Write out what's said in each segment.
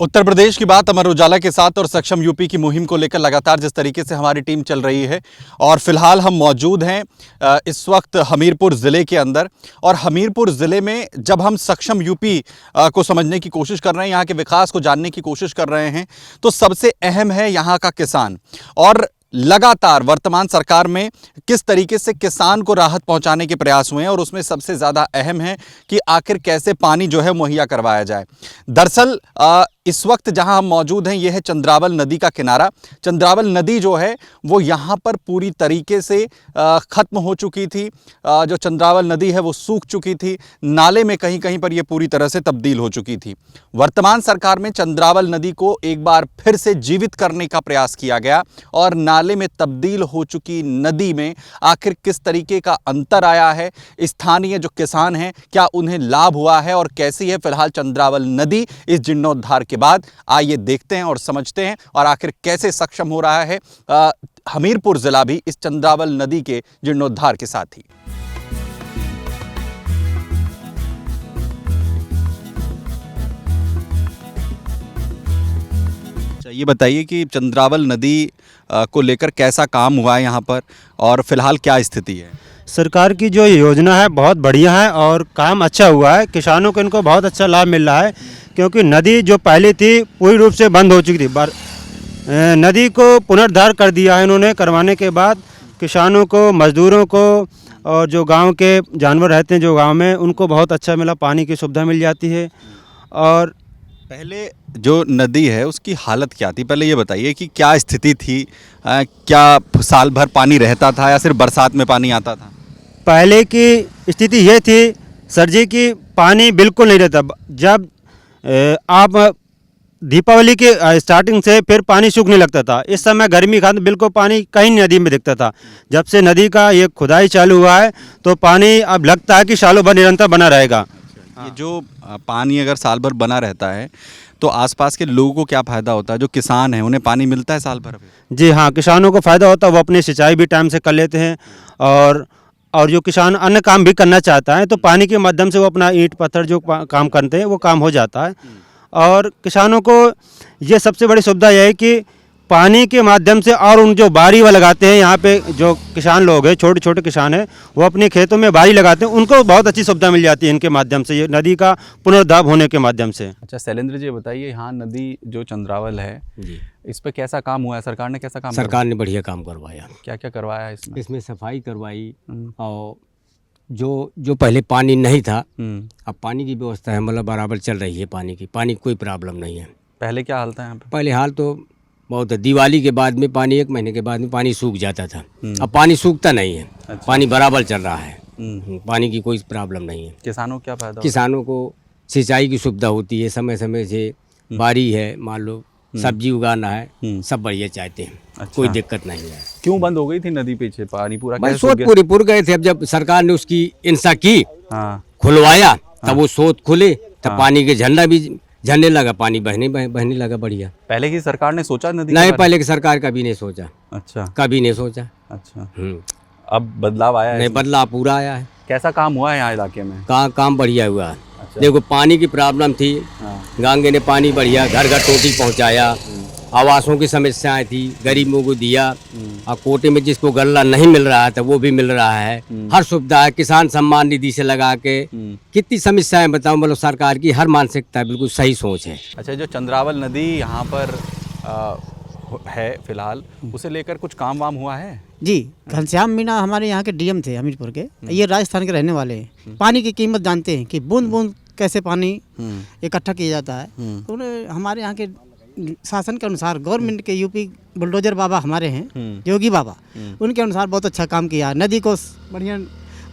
उत्तर प्रदेश की बात अमर उजाला के साथ और सक्षम यूपी की मुहिम को लेकर लगातार जिस तरीके से हमारी टीम चल रही है और फिलहाल हम मौजूद हैं इस वक्त हमीरपुर ज़िले के अंदर। और हमीरपुर ज़िले में जब हम सक्षम यूपी को समझने की कोशिश कर रहे हैं, यहाँ के विकास को जानने की कोशिश कर रहे हैं, तो सबसे अहम है यहाँ का किसान। और लगातार वर्तमान सरकार में किस तरीके से किसान को राहत पहुंचाने के प्रयास हुए हैं और उसमें सबसे ज़्यादा अहम है कि आखिर कैसे पानी जो है मुहैया करवाया जाए। दरअसल इस वक्त जहां हम मौजूद हैं यह है चंद्रावल नदी का किनारा। चंद्रावल नदी जो है वो यहाँ पर पूरी तरीके से ख़त्म हो चुकी थी। जो चंद्रावल नदी है वो सूख चुकी थी, नाले में कहीं कहीं पर यह पूरी तरह से तब्दील हो चुकी थी। वर्तमान सरकार में चंद्रावल नदी को एक बार फिर से जीवित करने का प्रयास किया गया और नाले में तब्दील हो चुकी नदी में आखिर किस तरीके का अंतर आया है, स्थानीय जो किसान हैं क्या उन्हें लाभ हुआ है और कैसी है फिलहाल चंद्रावल नदी इस जीर्णोद्धार के बाद, आइए देखते हैं और समझते हैं और आखिर कैसे सक्षम हो रहा है हमीरपुर जिला भी इस चंद्रावल नदी के जीर्णोद्धार के साथ ही। ये बताइए कि चंद्रावल नदी को लेकर कैसा काम हुआ है यहाँ पर और फिलहाल क्या स्थिति है? सरकार की जो योजना है बहुत बढ़िया है और काम अच्छा हुआ है। किसानों को इनको बहुत अच्छा लाभ मिल रहा है क्योंकि नदी जो पहले थी पूरी रूप से बंद हो चुकी थी। नदी को पुनरुद्धार कर दिया है इन्होंने। करवाने के बाद किसानों को, मजदूरों को और जो गांव के जानवर रहते हैं जो गांव में, उनको बहुत अच्छा मिला, पानी की सुविधा मिल जाती है। और पहले जो नदी है उसकी हालत क्या थी, पहले ये बताइए कि क्या स्थिति थी? क्या साल भर पानी रहता था या सिर्फ बरसात में पानी आता था? पहले की स्थिति ये थी सर जी कि पानी बिल्कुल नहीं रहता। जब आप दीपावली के स्टार्टिंग से फिर पानी सूखने लगता था। इस समय गर्मी का बिल्कुल पानी कहीं नदी में दिखता था। जब से नदी का ये खुदाई चालू हुआ है तो पानी अब लगता है कि सालों भर निरंतर बना रहेगा। ये जो पानी अगर साल भर बना रहता है तो आसपास के लोगों को क्या फ़ायदा होता है? जो किसान हैं उन्हें पानी मिलता है साल भर? जी हाँ, किसानों को फ़ायदा होता है, वो अपनी सिंचाई भी टाइम से कर लेते हैं। और जो किसान अन्य काम भी करना चाहता है तो पानी के माध्यम से वो अपना ईंट पत्थर जो काम करते हैं वो काम हो जाता है। और किसानों को ये सबसे बड़ी सुविधा यह है कि पानी के माध्यम से, और उन जो बारी वो लगाते हैं यहाँ पे जो किसान लोग हैं, छोटे छोटे किसान हैं, वो अपने खेतों में बारी लगाते हैं, उनको बहुत अच्छी सुविधा मिल जाती है इनके माध्यम से, ये नदी का पुनरुद्धार होने के माध्यम से। अच्छा शैलेंद्र जी बताइए, यहाँ नदी जो चंद्रावल है जी, इस पर कैसा काम हुआ है? सरकार ने कैसा काम? सरकार ने बढ़िया काम करवाया। क्या क्या करवाया है इसमें सफाई करवाई और जो पहले पानी नहीं था अब पानी की व्यवस्था है, मतलब बराबर चल रही है पानी की। पानी कोई प्रॉब्लम नहीं है। पहले क्या हाल था यहाँ पे? पहले हाल तो बहुत है। दिवाली के बाद में पानी, 1 महीने के बाद में पानी सूख जाता था। अब पानी सूखता नहीं है। अच्छा। पानी बराबर चल रहा है। पानी की कोई प्रॉब्लम नहीं है। किसानों को क्या फायदा? किसानों को सिंचाई की सुविधा होती है, समय समय से बारी है, मान लो सब्जी उगाना है, सब बढ़िया चाहते हैं। अच्छा। कोई दिक्कत नहीं है। क्यों बंद हो गई थी नदी पीछे पानी पूरा? सोत पूरी पुर गए थे। अब जब सरकार ने उसकी इंसा की, खुलवाया, तब वो सोत खुले, तब पानी के झंडा भी झरने लगा, पानी बहने लगा बढ़िया। पहले की सरकार ने सोचा नदी? नहीं, पहले की सरकार कभी नहीं सोचा। अच्छा, कभी नहीं सोचा। अच्छा। अब बदलाव आया है? नहीं, बदलाव पूरा आया है। कैसा काम हुआ है यहाँ इलाके में? काम बढ़िया हुआ है। अच्छा। देखो पानी की प्रॉब्लम थी, गंगे ने पानी बढ़िया घर घर टोटी पहुँचाया। आवासों की समस्याएं थी, गरीबों को दिया। और कोटे में जिसको गल्ला नहीं मिल रहा था वो भी मिल रहा है। हर सुविधा है, किसान सम्मान निधि से लगा के। कितनी समस्याएं बताऊं, मतलब सरकार की हर मानसिकता बिल्कुल सही सोच है। अच्छा, जो चंद्रावल नदी यहाँ पर है फिलहाल, उसे लेकर कुछ काम वाम हुआ है? जी, घनश्याम मीणा हमारे यहाँ के डीएम थे हमीरपुर के। ये राजस्थान के रहने वाले हैं। पानी की कीमत जानते हैं कि बूंद बूंद कैसे पानी इकट्ठा किया जाता है। तो उन्हें हमारे यहाँ के शासन के अनुसार, गवर्नमेंट के यूपी बुलडोजर बाबा हमारे हैं, योगी बाबा, उनके अनुसार बहुत अच्छा काम किया। नदी को बढ़िया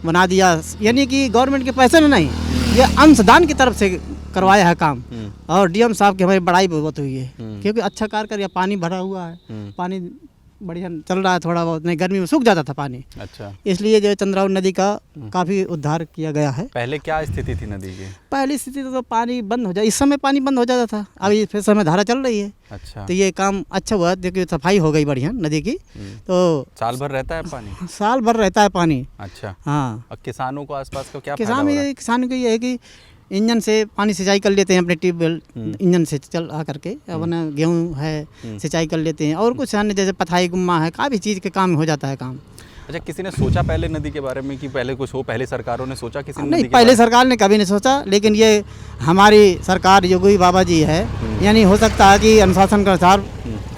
बना दिया, यानी कि गवर्नमेंट के पैसे में नहीं, ये अंशदान की तरफ से करवाया है काम। और डीएम साहब की हमारी बड़ाई बहुत हुई है क्योंकि अच्छा कार्य कर, पानी भरा हुआ है, पानी बढ़िया चल रहा है। थोड़ा बहुत नहीं, गर्मी में सूख जाता था पानी। अच्छा, इसलिए जो चंद्रावल नदी का काफ़ी उद्धार किया गया है। पहले क्या स्थिति थी नदी की? पहली स्थिति तो पानी बंद हो जाए, इस समय पानी बंद हो जाता था, अभी फिर समय धारा चल रही है। अच्छा, तो ये काम अच्छा हुआ क्योंकि सफाई हो गई बढ़िया नदी की। तो साल भर रहता है पानी? साल भर रहता है पानी। अच्छा, हाँ। अब किसानों को आसपास का क्या? किसान को ये है कि इंजन से पानी सिंचाई कर लेते हैं अपने ट्यूबवेल इंजन से चल आ करके अपना गेहूँ है सिंचाई कर लेते हैं और कुछ अन्य जैसे पथाई गुम्मा है काफ़ी चीज़ के काम हो जाता है काम। अच्छा, किसी ने सोचा पहले नदी के बारे में कि पहले कुछ हो, पहले सरकारों ने सोचा किसी ने नहीं, नदी के पहले बारे सरकार ने कभी नहीं सोचा, लेकिन ये हमारी सरकार योगी बाबा जी है, यानी हो सकता है कि अनुशासन के अनुसार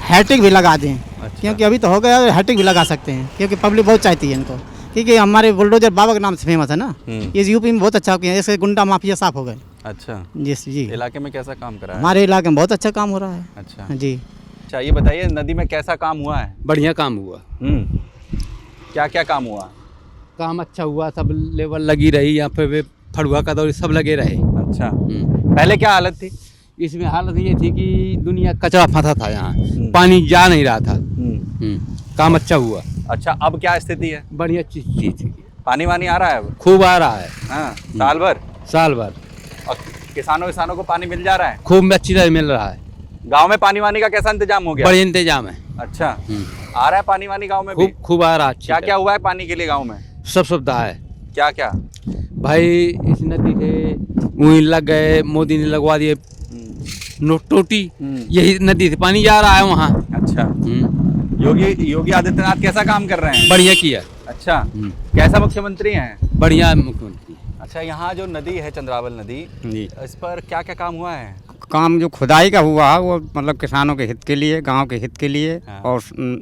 हैट्रिक भी लगा दें। अच्छा। क्योंकि अभी तो हो गया, हैट्रिक भी लगा सकते हैं क्योंकि पब्लिक बहुत चाहती है इनको, क्योंकि हमारे बुलडोजर बाबा के नाम से फेमस है ना। ये यूपी में बहुत अच्छा किया, इससे गुंडा माफिया साफ हो गए। अच्छा, जी इलाके में कैसा काम करा है? हमारे इलाके में बहुत अच्छा काम हो रहा है। अच्छा जी। अच्छा, ये बताइए नदी में कैसा काम हुआ है? बढ़िया काम हुआ। क्या क्या काम हुआ? काम अच्छा हुआ, सब लेवल लगी रही, यहाँ पे वे फड़ुआ का दौर सब लगे रहे। अच्छा, पहले क्या हालत थी? इसमें हालत ये थी कि दुनिया कचरा फंसा था, यहाँ पानी जा नहीं रहा था। काम अच्छा हुआ। अच्छा, अब क्या स्थिति है? बढ़िया चीज थी, पानी वानी आ रहा है अब? खूब आ रहा है। हाँ, साल भर? साल भर। और किसानों को पानी मिल जा रहा है? खूब अच्छी तरह मिल रहा है। गांव में पानी वानी का कैसा इंतजाम हो गया? बड़े इंतजाम है। अच्छा, आ रहा है पानी वानी गांव में भी? खूब आ रहा है। क्या क्या हुआ है पानी के लिए गांव में? सब सुविधा है। क्या क्या? भाई इस नदी से वहीं लग गए, मोदी ने लगवा दिए टोटी, यही नदी से पानी जा रहा है वहाँ। अच्छा, योगी आदित्यनाथ कैसा काम कर रहे हैं? बढ़िया किया। अच्छा, कैसा मुख्यमंत्री हैं? बढ़िया मुख्यमंत्री। अच्छा, यहाँ जो नदी है चंद्रावल नदी, इस पर क्या क्या काम हुआ है? काम जो खुदाई का हुआ है वो मतलब किसानों के हित के लिए, गांव के हित के लिए। हाँ। और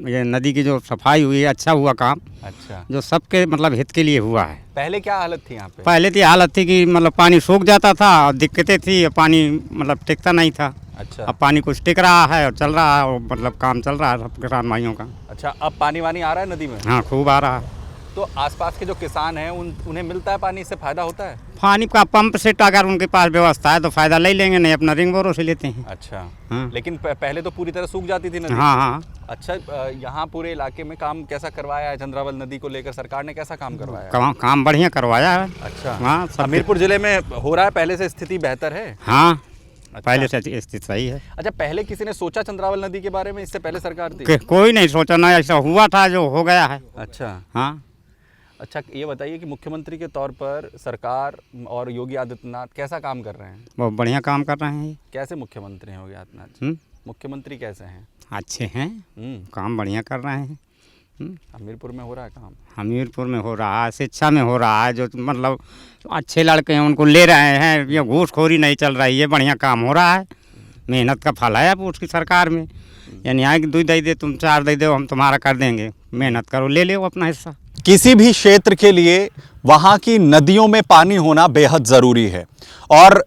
ये नदी की जो सफाई हुई है अच्छा हुआ काम, अच्छा, जो सबके मतलब हित के लिए हुआ है। पहले क्या हालत थी यहाँ पे? पहले तो ये हालत थी कि मतलब पानी सूख जाता था और दिक्कतें थी, पानी मतलब टिकता नहीं था। अच्छा, अब पानी कुछ टिक रहा है और चल रहा है और मतलब काम चल रहा है सब किसान भाइयों का। अच्छा, अब पानी वानी आ रहा है नदी में? हाँ, खूब आ रहा है। तो आसपास के जो किसान हैं उन्हें मिलता है पानी, इससे फायदा होता है? पानी का पंप सेट अगर उनके पास व्यवस्था है तो फ़ायदा ले लेंगे, नहीं अपना रिंग बोरों से लेते हैं। अच्छा, हाँ। लेकिन पहले तो पूरी तरह सूख जाती थी नदी। हाँ हाँ। अच्छा, यहाँ पूरे इलाके में काम कैसा करवाया है चंद्रावल नदी को लेकर? सरकार ने कैसा काम करवाया है? काम बढ़िया करवाया है। अच्छा, हाँ, सब हमीरपुर जिले में हो रहा है, पहले से स्थिति बेहतर है? हाँ, अच्छा। पहले से स्थिति सही है। अच्छा, पहले किसी ने सोचा चंद्रावल नदी के बारे में? इससे पहले सरकार थी? कोई नहीं सोचा, ना ऐसा हुआ था जो हो गया है। अच्छा। हाँ। अच्छा, ये बताइए कि मुख्यमंत्री के तौर पर सरकार और योगी आदित्यनाथ कैसा काम कर रहे हैं? बहुत बढ़िया काम कर रहे हैं। कैसे मुख्यमंत्री हैं योगी आदित्यनाथ जी? मुख्यमंत्री कैसे हैं? अच्छे हैं, काम बढ़िया कर रहे हैं। हमीरपुर में हो रहा है काम? हमीरपुर में हो रहा है, शिक्षा में हो रहा है, जो मतलब अच्छे लड़के हैं उनको ले रहे हैं, ये घूसखोरी नहीं चल रही है, बढ़िया काम हो रहा है। मेहनत का फल है अब उसकी सरकार में, यानी आए कि 2 दे दे तुम 4 दे दो हम तुम्हारा कर देंगे, मेहनत करो ले लो अपना हिस्सा। किसी भी क्षेत्र के लिए वहाँ की नदियों में पानी होना बेहद ज़रूरी है। और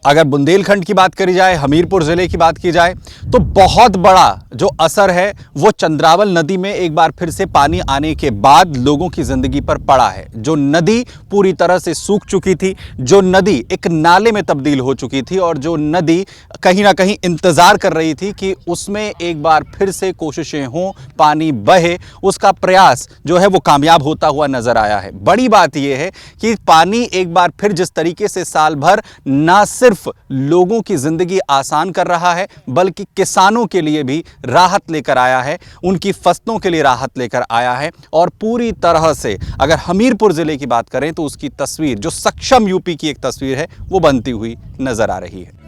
अगर बुंदेलखंड की बात करी जाए, हमीरपुर ज़िले की बात की जाए, तो बहुत बड़ा जो असर है वो चंद्रावल नदी में एक बार फिर से पानी आने के बाद लोगों की ज़िंदगी पर पड़ा है। जो नदी पूरी तरह से सूख चुकी थी, जो नदी एक नाले में तब्दील हो चुकी थी और जो नदी कहीं ना कहीं इंतज़ार कर रही थी कि उसमें एक बार फिर से कोशिशें हों, पानी बहे, उसका प्रयास जो है वो कामयाब होता हुआ नज़र आया है। बड़ी बात यह है कि पानी एक बार फिर जिस तरीके से साल भर ना सिर्फ लोगों की जिंदगी आसान कर रहा है बल्कि किसानों के लिए भी राहत लेकर आया है, उनकी फसलों के लिए राहत लेकर आया है। और पूरी तरह से अगर हमीरपुर जिले की बात करें तो उसकी तस्वीर जो सक्षम यूपी की एक तस्वीर है वो बनती हुई नजर आ रही है।